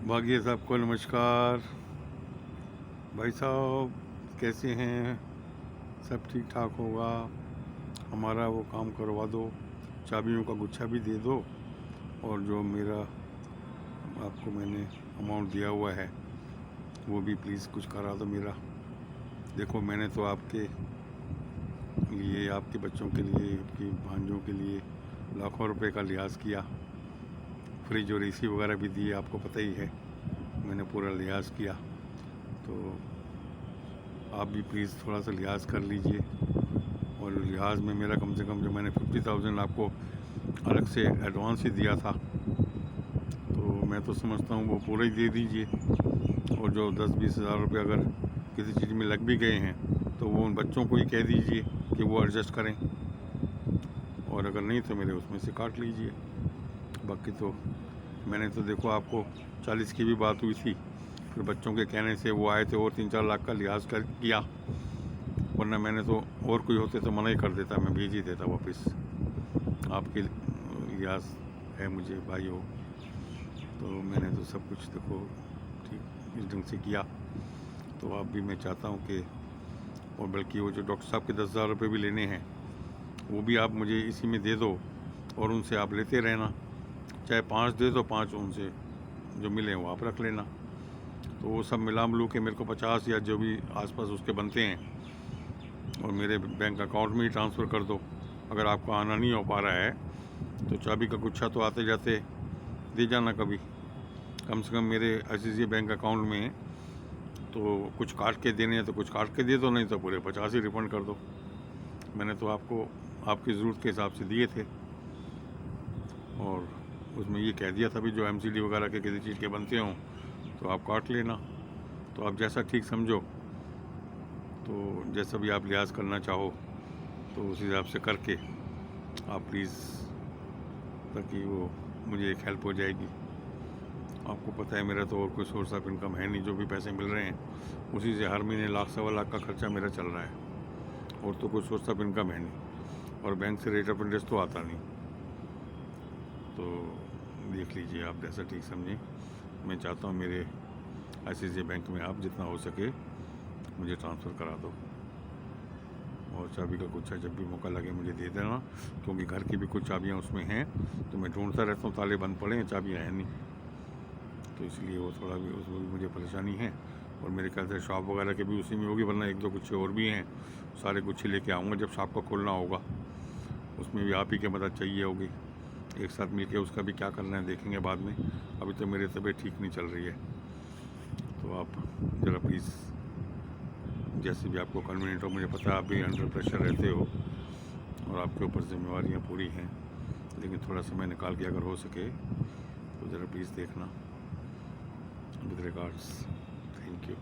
भाग्य साहब को नमस्कार। भाई साहब कैसे हैं? सब ठीक ठाक होगा? हमारा वो काम करवा दो, चाबियों का गुच्छा भी दे दो, और जो मेरा आपको मैंने अमाउंट दिया हुआ है वो भी प्लीज़ कुछ करा दो मेरा। देखो, मैंने तो आपके लिए, आपके बच्चों के लिए, आपकी भांजों के लिए लाखों रुपए का लिहाज किया, फ्रिज और एसी वगैरह भी दिए, आपको पता ही है, मैंने पूरा लिहाज किया। तो आप भी प्लीज़ थोड़ा सा लिहाज कर लीजिए। और लिहाज में मेरा कम से कम, जो मैंने 50,000 आपको अलग से एडवांस ही दिया था, तो मैं तो समझता हूँ वो पूरा ही दे दीजिए। और जो 10-20 हज़ार रुपये अगर किसी चीज़ में लग भी गए हैं तो वो उन बच्चों को ही कह दीजिए कि वो एडजस्ट करें, और अगर नहीं तो मेरे उसमें से काट लीजिए। बाकी तो मैंने तो देखो, आपको 40 की भी बात हुई थी, फिर बच्चों के कहने से वो आए थे और 3-4 लाख का लिहाज कर किया, वरना मैंने तो और कोई होते तो मना ही कर देता, मैं भेज ही देता वापस। आपके लिहाज है मुझे भाई हो, तो मैंने तो सब कुछ देखो ठीक इस ढंग से किया। तो आप भी, मैं चाहता हूँ कि, और बल्कि वो जो डॉक्टर साहब के 10,000 रुपये भी लेने हैं वो भी आप मुझे इसी में दे दो, और उनसे आप लेते रहना, चाहे 5 दे दो, 5 उनसे जो मिले वो आप रख लेना। तो वो सब मिला मिलू के मेरे को 50 या जो भी आसपास उसके बनते हैं, और मेरे बैंक अकाउंट में ही ट्रांसफ़र कर दो। अगर आपको आना नहीं हो पा रहा है तो चाबी का गुच्छा तो आते जाते दे जाना कभी, कम से कम मेरे ICICI बैंक अकाउंट में। तो कुछ काट के देने हैं तो कुछ काट के दे दो, नहीं तो पूरे 50 ही रिफंड कर दो। मैंने तो आपको आपकी ज़रूरत के हिसाब से दिए थे, और उसमें ये कह दिया था भी जो MCD वगैरह के किसी चीज़ के बनते हों तो आप काट लेना। तो आप जैसा ठीक समझो, तो जैसा भी आप लिहाज करना चाहो तो उस हिसाब से करके आप प्लीज़, ताकि वो मुझे एक हेल्प हो जाएगी। आपको पता है मेरा तो और कोई सोर्स ऑफ इनकम है नहीं, जो भी पैसे मिल रहे हैं उसी से हर महीने लाख सवा लाख का खर्चा मेरा चल रहा है, और तो कोई सोर्स ऑफ इनकम है नहीं, और बैंक से रेट ऑफ इंटरेस्ट तो आता नहीं। तो देख लीजिए आप जैसा ठीक समझें। मैं चाहता हूँ मेरे ICICI बैंक में आप जितना हो सके मुझे ट्रांसफ़र करा दो, और चाबी का गुच्छा जब भी मौका लगे मुझे दे देना, क्योंकि घर की भी कुछ चाबियाँ उसमें हैं, तो मैं ढूंढता रहता हूँ, ताले बंद पड़े हैं, चाबियाँ हैं नहीं, तो इसलिए वो थोड़ा भी उसमें भी मुझे परेशानी है। और मेरे ख्याल से शॉप वगैरह के भी उसी में होगी, वरना 1-2 गुच्छे और भी हैं, सारे गुच्छे लेके आऊँगा जब शॉप का खोलना होगा, उसमें भी आप ही की मदद चाहिए होगी। एक साथ मिल के उसका भी क्या करना है देखेंगे बाद में, अभी तो मेरी तबीयत ठीक नहीं चल रही है। तो आप ज़रा प्लीज़ जैसे भी आपको कन्वीनियंट हो, मुझे पता है आप भी अंडर प्रेशर रहते हो और आपके ऊपर जिम्मेवारियाँ पूरी हैं, लेकिन थोड़ा समय निकाल के अगर हो सके तो ज़रा प्लीज़ देखना। With regards, thank you.